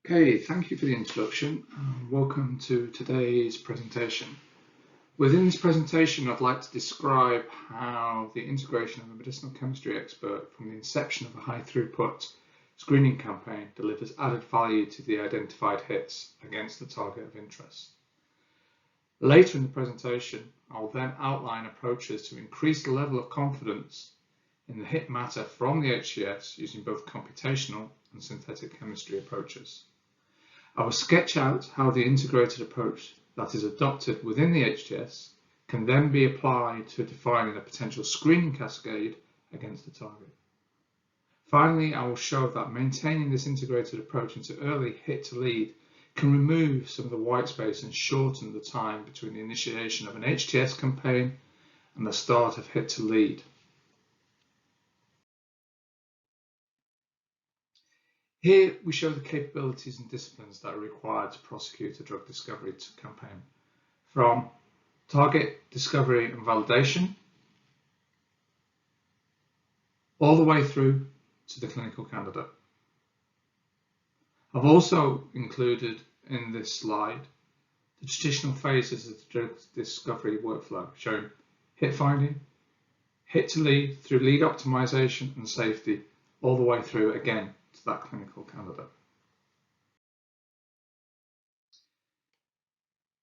Okay, thank you for the introduction. Welcome to today's presentation. Within this presentation, I'd like to describe how the integration of a medicinal chemistry expert from the inception of a high-throughput screening campaign delivers added value to the identified hits against the target of interest. Later in the presentation, I'll then outline approaches to increase the level of confidence in the hit matter from the HTS using both computational and synthetic chemistry approaches. I will sketch out how the integrated approach that is adopted within the HTS can then be applied to defining a potential screening cascade against the target. Finally, I will show that maintaining this integrated approach into early hit to lead can remove some of the white space and shorten the time between the initiation of an HTS campaign and the start of hit to lead. Here we show the capabilities and disciplines that are required to prosecute a drug discovery campaign, from target discovery and validation all the way through to the clinical candidate. I've also included in this slide the traditional phases of the drug discovery workflow, showing hit finding, hit to lead through lead optimization and safety, all the way through again to that clinical candidate.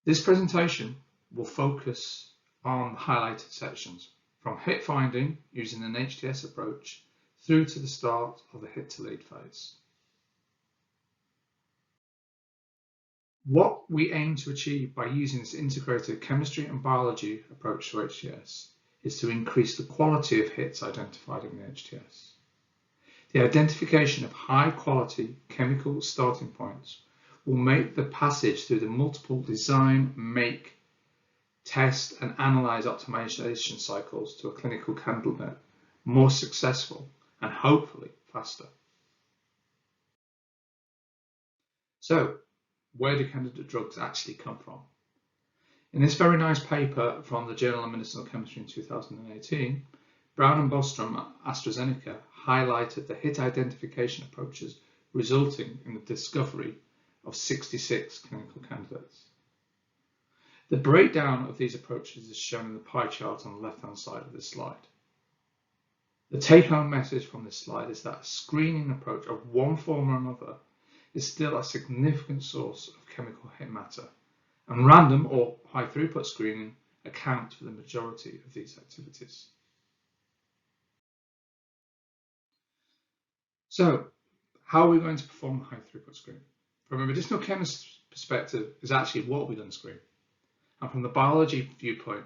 This presentation will focus on the highlighted sections, from hit finding using an HTS approach through to the start of the hit to lead phase. What we aim to achieve by using this integrated chemistry and biology approach to HTS is to increase the quality of hits identified in the HTS. The identification of high quality chemical starting points will make the passage through the multiple design, make, test and analyze optimization cycles to a clinical candidate more successful and hopefully faster. So, where do candidate drugs actually come from? In this very nice paper from the Journal of Medicinal Chemistry in 2018, Brown and Bostrom at AstraZeneca highlighted the hit identification approaches resulting in the discovery of 66 clinical candidates. The breakdown of these approaches is shown in the pie chart on the left-hand side of this slide. The take-home message from this slide is that a screening approach of one form or another is still a significant source of chemical hit matter, and random or high-throughput screening accounts for the majority of these activities. So, how are we going to perform high-throughput screening? From a medicinal chemist perspective, is actually what we're going to screen. And from the biology viewpoint,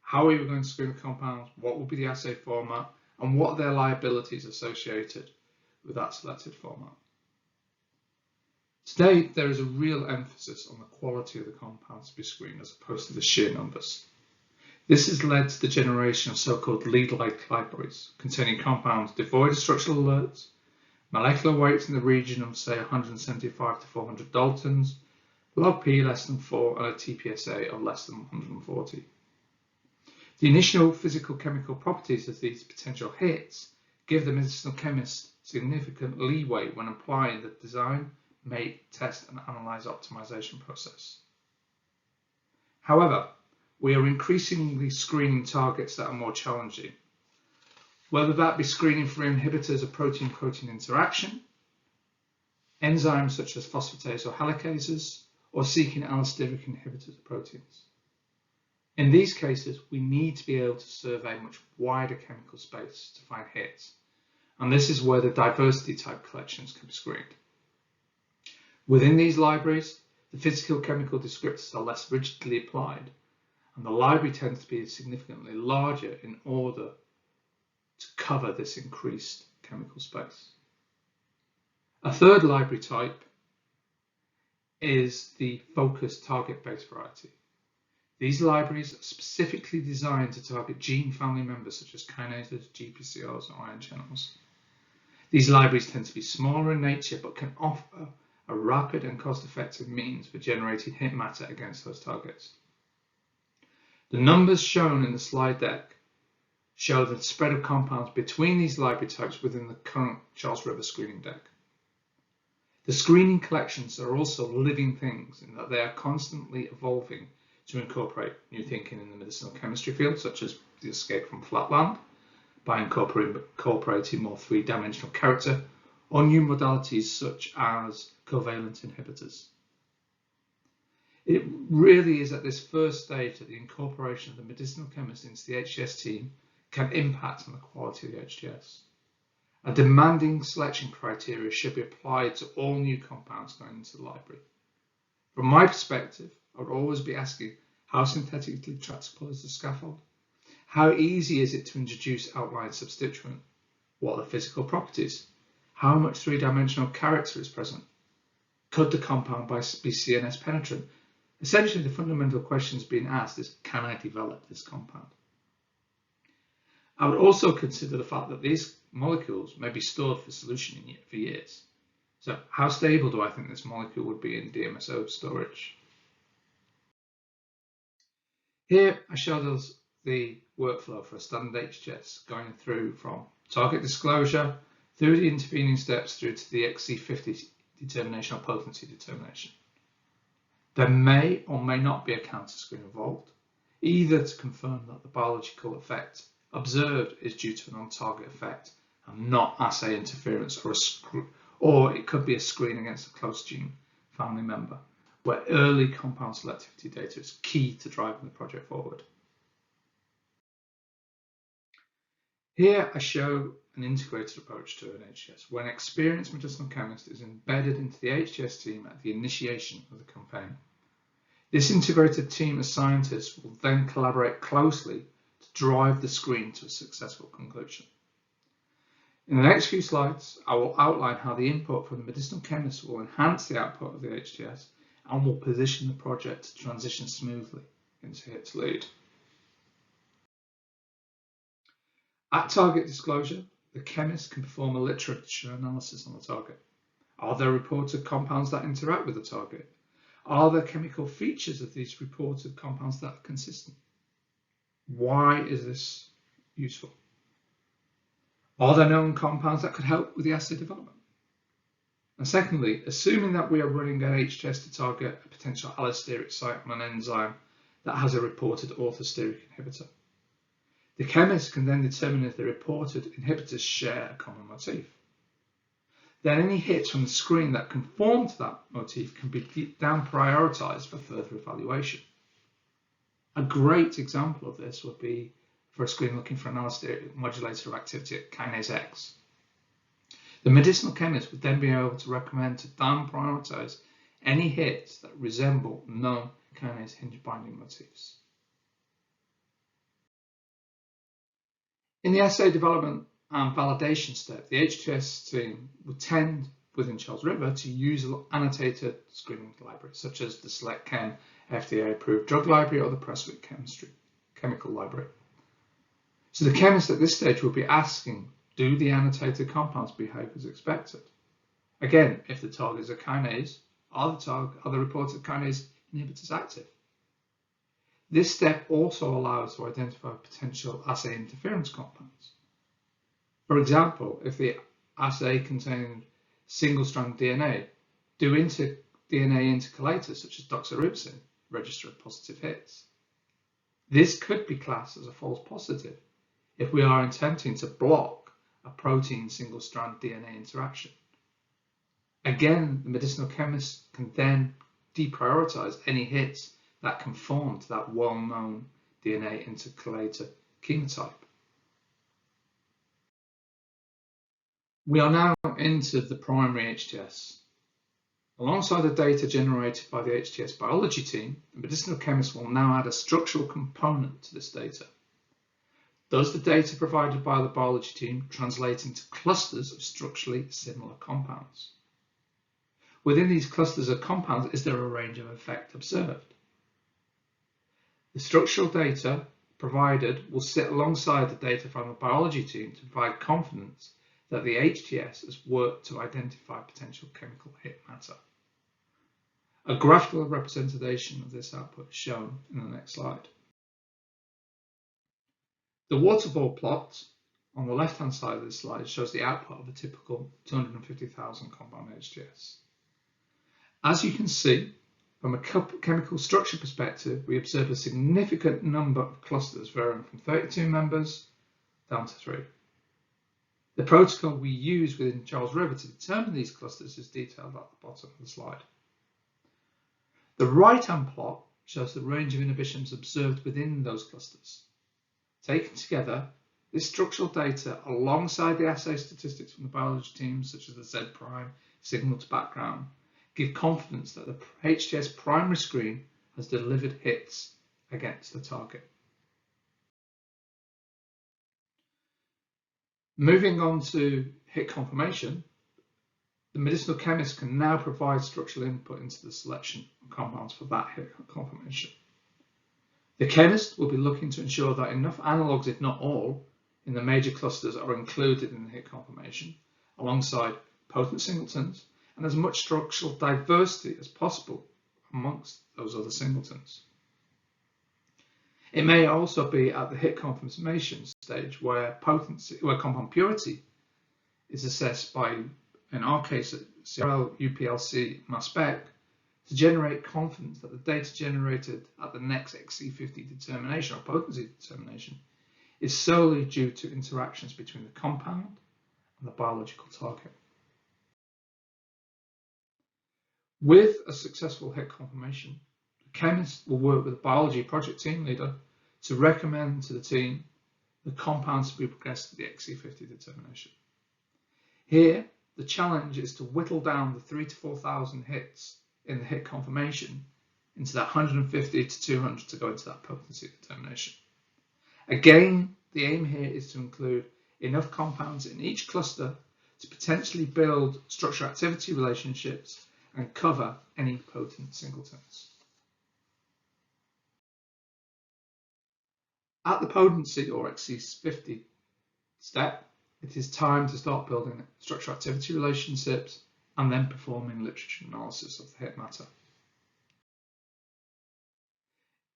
how are we going to screen the compounds, what will be the assay format, and what are their liabilities associated with that selected format. Today, there is a real emphasis on the quality of the compounds to be screened as opposed to the sheer numbers. This has led to the generation of so-called lead-like libraries containing compounds devoid of structural alerts, molecular weights in the region of, say, 175 to 400 Daltons, log P less than 4, and a TPSA of less than 140. The initial physical-chemical properties of these potential hits give the medicinal chemist significant leeway when applying the design, make, test, and analyze optimization process. However, we are increasingly screening targets that are more challenging, whether that be screening for inhibitors of protein-protein interaction, enzymes such as phosphatase or helicases, or seeking allosteric inhibitors of proteins. In these cases, we need to be able to survey much wider chemical space to find hits, and this is where the diversity type collections can be screened. Within these libraries, the physical-chemical descriptors are less rigidly applied, and the library tends to be significantly larger in order to cover this increased chemical space. A third library type is the focused target-based variety. These libraries are specifically designed to target gene family members such as kinases, GPCRs, and ion channels. These libraries tend to be smaller in nature but can offer a rapid and cost-effective means for generating hit matter against those targets. The numbers shown in the slide deck show the spread of compounds between these library types within the current Charles River screening deck. The screening collections are also living things in that they are constantly evolving to incorporate new thinking in the medicinal chemistry field, such as the escape from flatland, by incorporating more three-dimensional character, or new modalities such as covalent inhibitors. It really is at this first stage that the incorporation of the medicinal chemist into the HTS team can impact on the quality of the HTS. A demanding selection criteria should be applied to all new compounds going into the library. From my perspective, I would always be asking, how synthetically tractable is the scaffold? How easy is it to introduce outline substituent? What are the physical properties? How much three-dimensional character is present? Could the compound be CNS penetrant? Essentially, the fundamental questions being asked is, can I develop this compound? I would also consider the fact that these molecules may be stored for solution for years. So how stable do I think this molecule would be in DMSO storage? Here I showed us the workflow for a standard HTS, going through from target disclosure through the intervening steps through to the XC50 determination or potency determination. There may or may not be a counter screen involved, either to confirm that the biological effect observed is due to an on-target effect and not assay interference, or it could be a screen against a close gene family member, where early compound selectivity data is key to driving the project forward. Here I show an integrated approach to an HTS, where an experienced medicinal chemist is embedded into the HTS team at the initiation of the campaign. This integrated team of scientists will then collaborate closely to drive the screen to a successful conclusion. In the next few slides, I will outline how the input from the medicinal chemist will enhance the output of the HTS and will position the project to transition smoothly into its lead. At target disclosure, the chemist can perform a literature analysis on the target. Are there reported compounds that interact with the target? Are there chemical features of these reported compounds that are consistent? Why is this useful? Are there known compounds that could help with the assay development? And secondly, assuming that we are running an HTS to target a potential allosteric site on an enzyme that has a reported orthosteric inhibitor, the chemist can then determine if the reported inhibitors share a common motif. Then any hits from the screen that conform to that motif can be down prioritized for further evaluation. A great example of this would be for a screen looking for an allosteric modulator of activity at kinase X. The medicinal chemist would then be able to recommend to down prioritize any hits that resemble known kinase hinge binding motifs. In the assay development and validation step, the HTS team would tend, within Charles River, to use annotated screening libraries, such as the SelectChem FDA-approved drug library or the Presswick chemical library. So the chemist at this stage will be asking, do the annotated compounds behave as expected? Again, if the target is a kinase, are the reported kinase inhibitors active? This step also allows to identify potential assay interference compounds. For example, if the assay contained single-strand DNA, do DNA intercalators such as doxorubicin register positive hits? This could be classed as a false positive if we are attempting to block a protein single-strand DNA interaction. Again, the medicinal chemist can then deprioritize any hits that conform to that well-known DNA intercalator chemotype. We are now into the primary HTS. Alongside the data generated by the HTS biology team, the medicinal chemist will now add a structural component to this data. Does the data provided by the biology team translate into clusters of structurally similar compounds? Within these clusters of compounds, is there a range of effect observed? The structural data provided will sit alongside the data from the biology team to provide confidence that the HTS has worked to identify potential chemical hit matter. A graphical representation of this output is shown in the next slide. The waterfall plot on the left-hand side of this slide shows the output of a typical 250,000 compound HTS. As you can see, from a chemical structure perspective, we observe a significant number of clusters varying from 32 members down to 3. The protocol we use within Charles River to determine these clusters is detailed at the bottom of the slide. The right-hand plot shows the range of inhibitions observed within those clusters. Taken together, this structural data, alongside the assay statistics from the biology teams, such as the Z prime, signal to background, give confidence that the HTS primary screen has delivered hits against the target. Moving on to hit confirmation, the medicinal chemist can now provide structural input into the selection of compounds for that hit confirmation. The chemist will be looking to ensure that enough analogues, if not all, in the major clusters are included in the hit confirmation, alongside potent singletons, and as much structural diversity as possible amongst those other singletons. It may also be at the hit confirmation stage where compound purity is assessed by, in our case, CRL, UPLC, mass spec, to generate confidence that the data generated at the next XC50 determination or potency determination is solely due to interactions between the compound and the biological target. With a successful hit confirmation, the chemist will work with the biology project team leader to recommend to the team the compounds to be progressed to the XC50 determination. Here, the challenge is to whittle down the 3,000 to 4,000 hits in the hit confirmation into that 150 to 200 to go into that potency determination. Again, the aim here is to include enough compounds in each cluster to potentially build structure-activity relationships and cover any potent singletons. At the potency or XC50 step, it is time to start building structure-activity relationships and then performing literature analysis of the hit matter.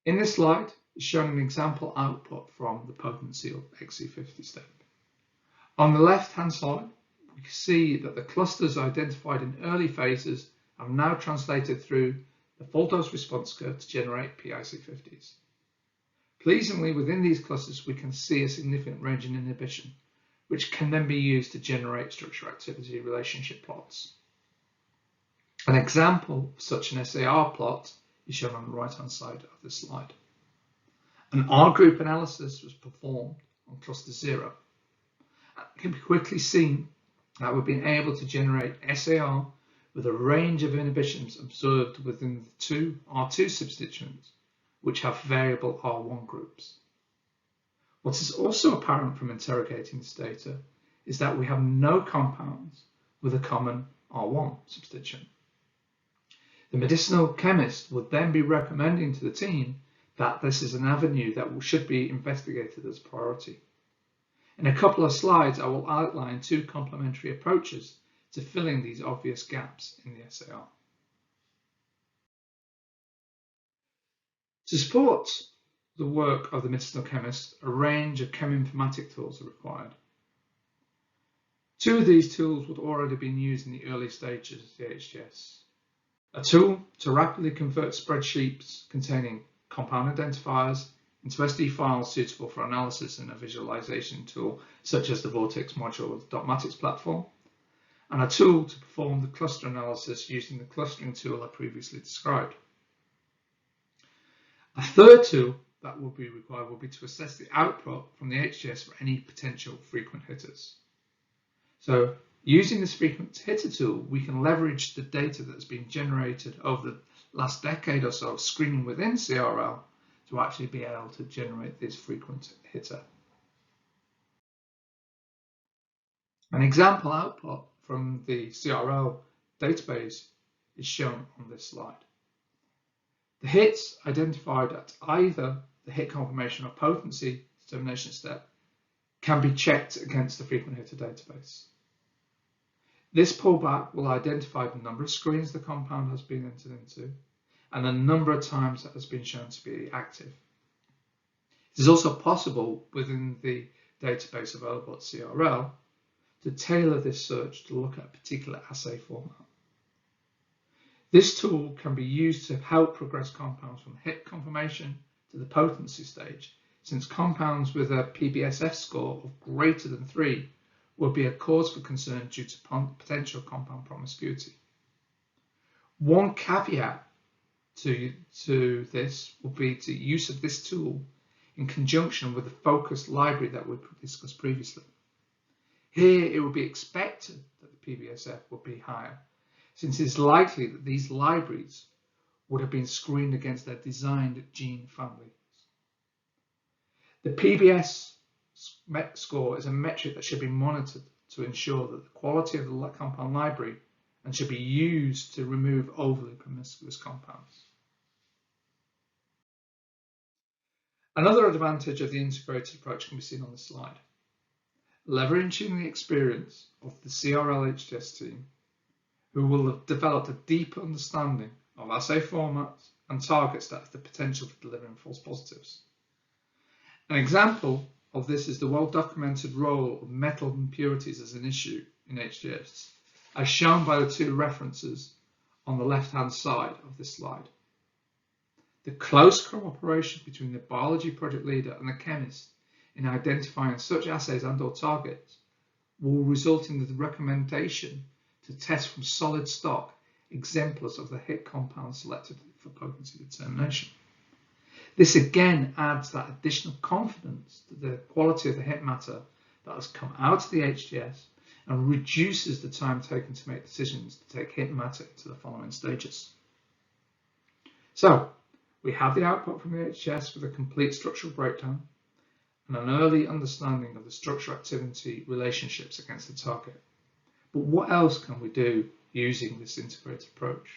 In this slide is shown an example output from the potency or XC50 step. On the left-hand side, we can see that the clusters identified in early phases have now translated through the full dose response curve to generate PIC50s. Pleasingly, within these clusters, we can see a significant range in inhibition, which can then be used to generate structure-activity relationship plots. An example of such an SAR plot is shown on the right-hand side of the slide. An R-group analysis was performed on cluster 0. It can be quickly seen that we've been able to generate SAR with a range of inhibitions observed within the two R2 substituents, which have variable R1 groups. What is also apparent from interrogating this data is that we have no compounds with a common R1 substituent. The medicinal chemist would then be recommending to the team that this is an avenue that should be investigated as a priority. In a couple of slides, I will outline two complementary approaches to filling these obvious gaps in the SAR. To support the work of the medicinal chemist, a range of cheminformatic tools are required. Two of these tools would already been used in the early stages of the HTS. A tool to rapidly convert spreadsheets containing compound identifiers into SD files suitable for analysis in a visualization tool such as the Vortex module of the Dotmatics platform, and a tool to perform the cluster analysis using the clustering tool I previously described. A third tool that will be required will be to assess the output from the HTS for any potential frequent hitters. So using this frequent hitter tool, we can leverage the data that's been generated over the last decade or so of screening within CRL to actually be able to generate this frequent hitter. An example output from the CRL database is shown on this slide. The hits identified at either the hit confirmation or potency determination step can be checked against the frequent hitter database. This pullback will identify the number of screens the compound has been entered into and the number of times that has been shown to be active. It is also possible within the database available at CRL to tailor this search to look at a particular assay format. This tool can be used to help progress compounds from hit confirmation to the potency stage, since compounds with a PBSF score of greater than 3 will be a cause for concern due to potential compound promiscuity. One caveat to this will be the use of this tool in conjunction with the focused library that we discussed previously. Here it would be expected that the PBSF would be higher, since it is likely that these libraries would have been screened against their designed gene families. The PBS score is a metric that should be monitored to ensure that the quality of the compound library and should be used to remove overly promiscuous compounds. Another advantage of the integrated approach can be seen on the slide. Leveraging the experience of the CRL HTS team, who will have developed a deep understanding of assay formats and targets that have the potential for delivering false positives. An example of this is the well-documented role of metal impurities as an issue in HTS, as shown by the two references on the left-hand side of this slide. The close cooperation between the biology project leader and the chemist in identifying such assays and/or targets will result in the recommendation to test from solid stock exemplars of the hit compound selected for potency determination. This again adds that additional confidence to the quality of the hit matter that has come out of the HTS and reduces the time taken to make decisions to take hit matter into the following stages. So, we have the output from the HTS with a complete structural breakdown and an early understanding of the structure-activity relationships against the target. But what else can we do using this integrated approach?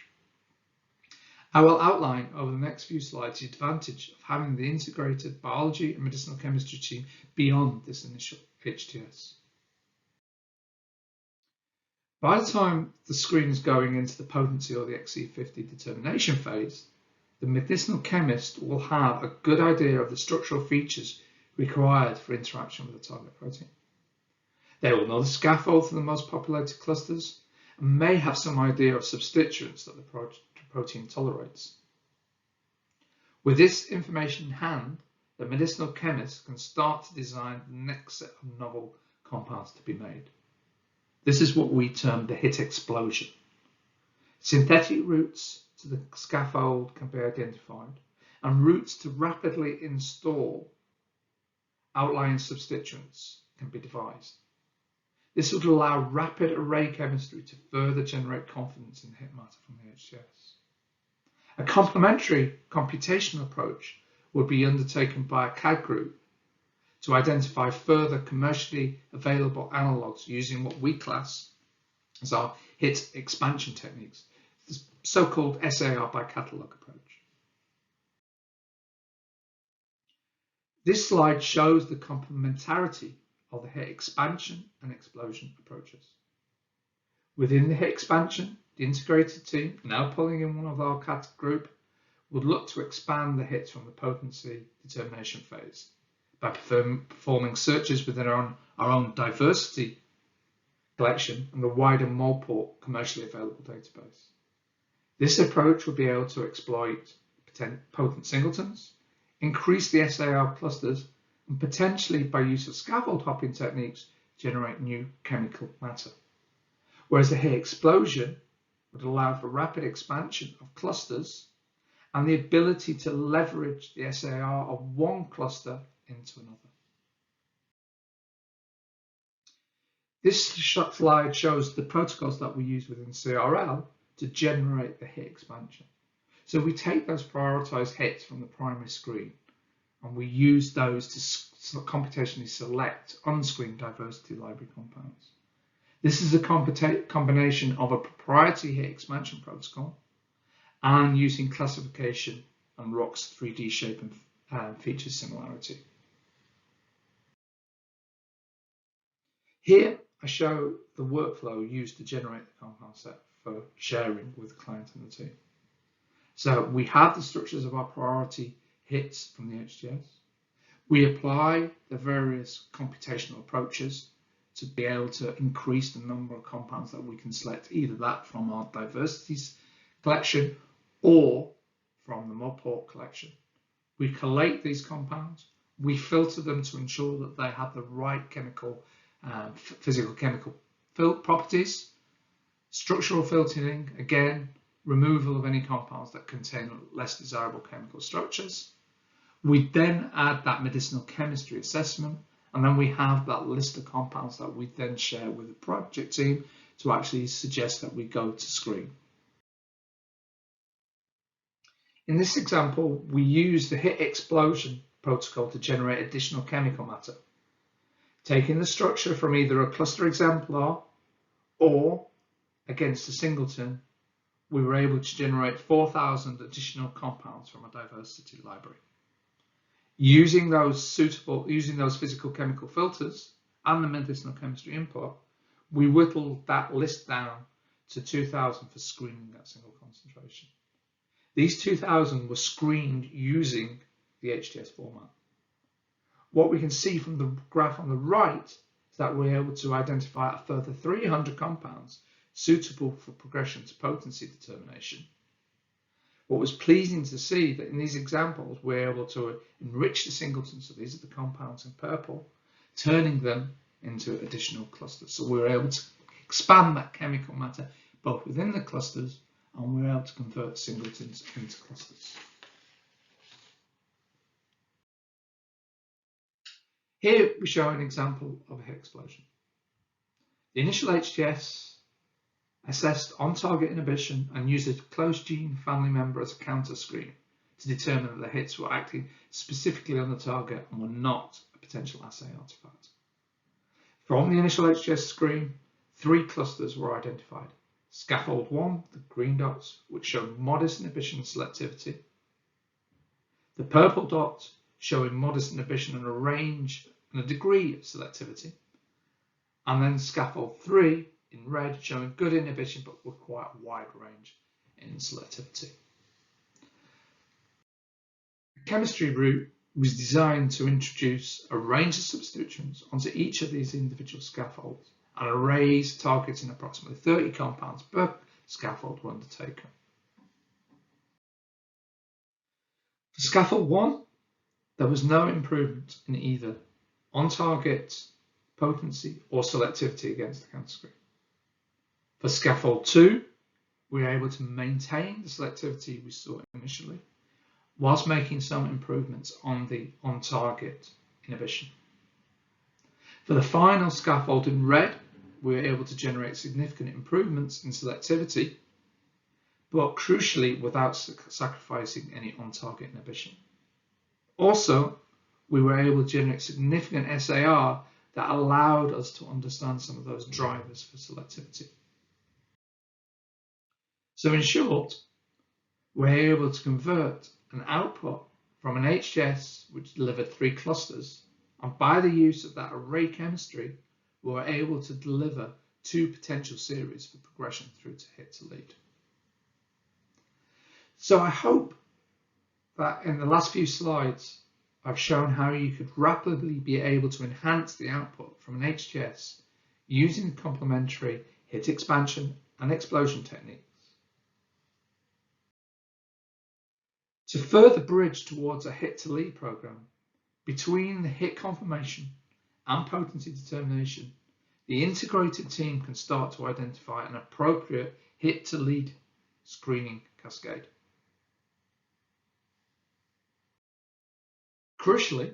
I will outline over the next few slides the advantage of having the integrated biology and medicinal chemistry team beyond this initial HTS. By the time the screen is going into the potency or the XC50 determination phase, the medicinal chemist will have a good idea of the structural features required for interaction with the target protein. They will know the scaffold for the most populated clusters and may have some idea of substituents that the protein tolerates. With this information in hand, the medicinal chemist can start to design the next set of novel compounds to be made. This is what we term the hit explosion. Synthetic routes to the scaffold can be identified, and routes to rapidly install outlying substituents can be devised. This would allow rapid array chemistry to further generate confidence in the hit matter from the HTS. A complementary computational approach would be undertaken by a CAD group to identify further commercially available analogues using what we class as our hit expansion techniques, the so-called SAR by catalogue approach. This slide shows the complementarity of the hit expansion and explosion approaches. Within the hit expansion, the integrated team, now pulling in one of our CAD group, would look to expand the hits from the potency determination phase by performing searches within our own diversity collection and the wider Molport commercially available database. This approach will be able to exploit potent singletons, increase the SAR clusters, and potentially, by use of scaffold hopping techniques, generate new chemical matter. Whereas the hit explosion would allow for rapid expansion of clusters and the ability to leverage the SAR of one cluster into another. This slide shows the protocols that we use within CRL to generate the hit expansion. So we take those prioritized hits from the primary screen and we use those to computationally select unscreened diversity library compounds. This is a combination of a proprietary hit expansion protocol and using classification and ROC's 3D shape and feature similarity. Here I show the workflow used to generate the compound set for sharing with the client and the team. So we have the structures of our priority hits from the HTS. We apply the various computational approaches to be able to increase the number of compounds that we can select, either that from our diversities collection or from the mud port collection. We collate these compounds, we filter them to ensure that they have the right chemical, physical chemical properties, structural filtering, again, removal of any compounds that contain less desirable chemical structures. We then add that medicinal chemistry assessment, and then we have that list of compounds that we then share with the project team to actually suggest that we go to screen. In this example, we use the hit explosion protocol to generate additional chemical matter, taking the structure from either a cluster exemplar or against a singleton. We were able to generate 4,000 additional compounds from a diversity library. Using those physical chemical filters and the medicinal chemistry input, we whittled that list down to 2,000 for screening at single concentration. These 2,000 were screened using the HTS format. What we can see from the graph on the right is that we're able to identify a further 300 compounds suitable for progression to potency determination. What was pleasing to see that in these examples, we're able to enrich the singletons, so these are the compounds in purple, turning them into additional clusters. So we're able to expand that chemical matter both within the clusters, and we're able to convert singletons into clusters. Here we show an example of a hit explosion. The initial HTS assessed on-target inhibition and used a close gene family member as a counter screen to determine that the hits were acting specifically on the target and were not a potential assay artifact. From the initial HTS screen, 3 clusters were identified. Scaffold 1, the green dots, which showed modest inhibition and selectivity. The purple dots showing modest inhibition and a range and a degree of selectivity. And then scaffold 3 in red showing good inhibition but with quite a wide range in selectivity. The chemistry route was designed to introduce a range of substituents onto each of these individual scaffolds, and arrays targeting approximately 30 compounds per scaffold were undertaken. For scaffold 1, there was no improvement in either on-target potency or selectivity against the counter screen. For scaffold 2, we were able to maintain the selectivity we saw initially, whilst making some improvements on the on-target inhibition. For the final scaffold in red, we were able to generate significant improvements in selectivity, but crucially without sacrificing any on-target inhibition. Also, we were able to generate significant SAR that allowed us to understand some of those drivers for selectivity. So in short, we're able to convert an output from an HTS which delivered 3 clusters, and by the use of that array chemistry, we were able to deliver 2 potential series for progression through to hit to lead. So I hope that in the last few slides, I've shown how you could rapidly be able to enhance the output from an HTS using complementary hit expansion and explosion techniques. To further bridge towards a hit to lead program, between the hit confirmation and potency determination, the integrated team can start to identify an appropriate hit to lead screening cascade. Crucially,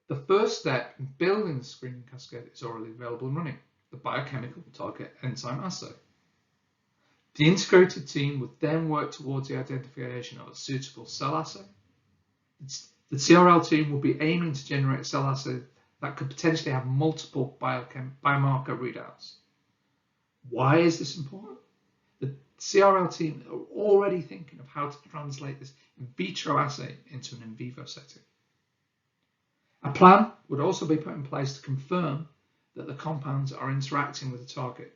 the first step in building the screening cascade is already available and running, the biochemical target enzyme assay. The integrated team would then work towards the identification of a suitable cell assay. The CRL team will be aiming to generate a cell assay that could potentially have multiple biomarker readouts. Why is this important? The CRL team are already thinking of how to translate this in vitro assay into an in vivo setting. A plan would also be put in place to confirm that the compounds are interacting with the target.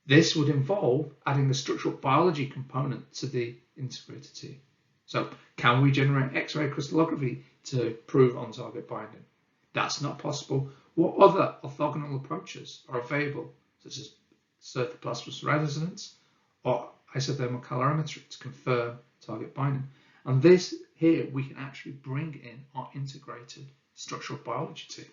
This would involve adding a structural biology component to the integrated team. So, can we generate X-ray crystallography to prove on-target binding? That's not possible. What other orthogonal approaches are available, such as cytoplasmic resonance or isothermal calorimetry to confirm target binding. And this here, we can actually bring in our integrated structural biology team.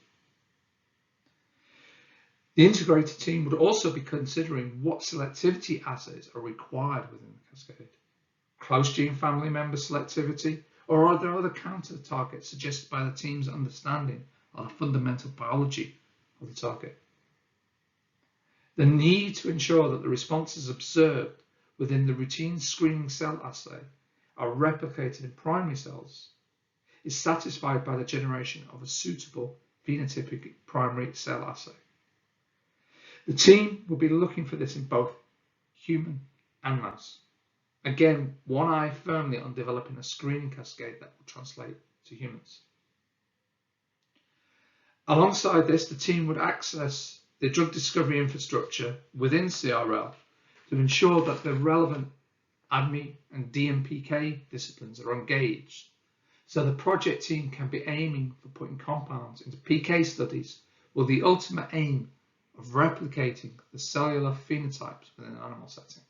The integrated team would also be considering what selectivity assays are required within the cascade. Close gene family member selectivity, or are there other counter targets suggested by the team's understanding of the fundamental biology of the target? The need to ensure that the responses observed within the routine screening cell assay are replicated in primary cells is satisfied by the generation of a suitable phenotypic primary cell assay. The team will be looking for this in both human and mouse. Again, one eye firmly on developing a screening cascade that will translate to humans. Alongside this, the team would access the drug discovery infrastructure within CRL to ensure that the relevant ADME and DMPK disciplines are engaged, so the project team can be aiming for putting compounds into PK studies with the ultimate aim of replicating the cellular phenotypes within an animal setting.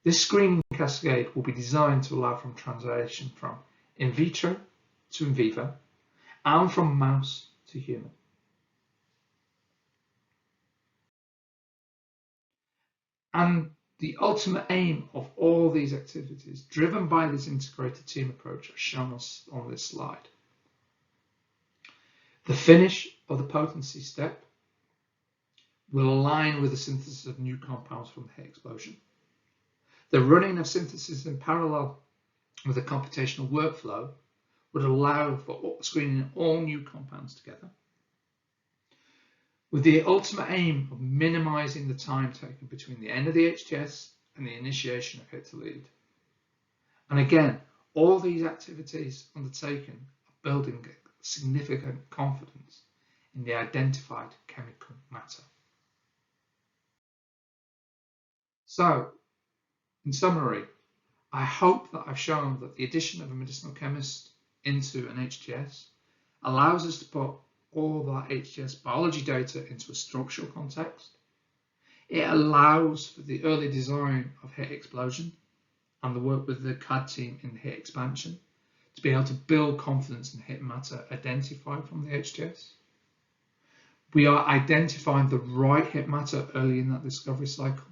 This screening cascade will be designed to allow for translation from in vitro to in vivo and from mouse to human. And the ultimate aim of all these activities, driven by this integrated team approach, are shown on this slide. The finish of the potency step will align with the synthesis of new compounds from the hit explosion. The running of synthesis in parallel with a computational workflow would allow for screening all new compounds together, with the ultimate aim of minimizing the time taken between the end of the HTS and the initiation of hit to lead. And again, all these activities undertaken are building significant confidence in the identified chemical matter. So, in summary, I hope that I've shown that the addition of a medicinal chemist into an HTS allows us to put all that HTS biology data into a structural context. It allows for the early design of hit explosion and the work with the CAD team in hit expansion to be able to build confidence in hit matter identified from the HTS. We are identifying the right hit matter early in that discovery cycle,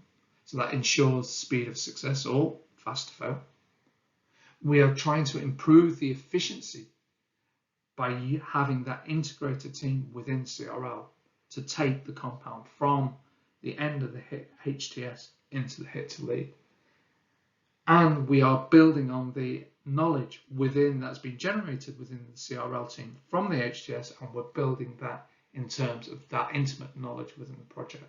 so that ensures speed of success or fast to fail. We are trying to improve the efficiency by having that integrated team within CRL to take the compound from the end of the hit HTS into the hit to lead. And we are building on the knowledge that's been generated within the CRL team from the HTS, and we're building that in terms of that intimate knowledge within the project.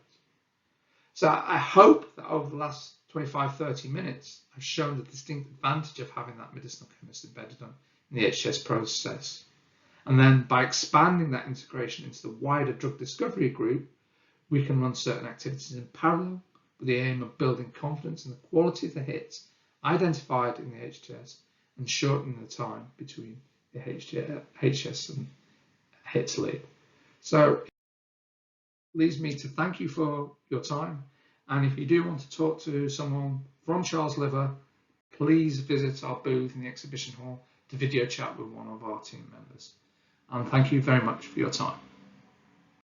So I hope that over the last 25-30 minutes, I've shown the distinct advantage of having that medicinal chemist embedded in the HTS process. And then by expanding that integration into the wider drug discovery group, we can run certain activities in parallel with the aim of building confidence in the quality of the hits identified in the HTS and shortening the time between the HTS and hit to lead. So it leaves me to thank you for your time. And if you do want to talk to someone from Charles Liver, please visit our booth in the exhibition hall to video chat with one of our team members. And thank you very much for your time.